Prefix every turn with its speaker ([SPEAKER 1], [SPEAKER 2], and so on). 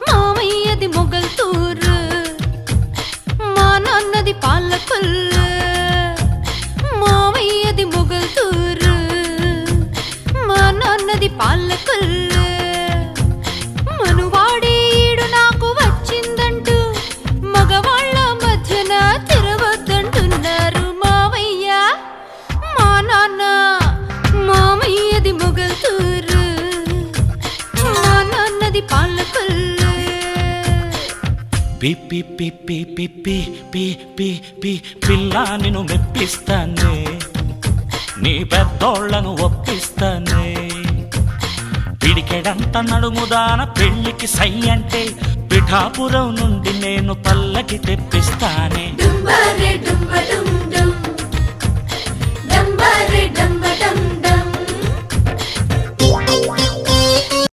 [SPEAKER 1] మామయ్యది మొగల్తూరు, మా నాన్నది పాలకొల్లు. మామయ్యది మొగల్తూరు, మా నాన్నది పాలకొల్లు. మనువాడే ఈడు నాకు వచ్చిందంటూ మగవాళ్ళ మధ్యన తిరగొద్దంటున్నారు మామయ్య మా నాన్న. మామయ్యది మొగల్తూరు, మా నాన్నది పాలకొల్లు.
[SPEAKER 2] పి పి పి పి పి పి పి పి పి పిల్ల నిన్ను మెప్పిస్తానే, నీ పెద్దోళ్లను ఒప్పిస్తానే. పిడికెడంత నడుముదాన పెళ్లికి సై అంటే పిఠాపురం నుండి నేను పల్లకి తెప్పిస్తానే.
[SPEAKER 1] డుంబరే డుంబరే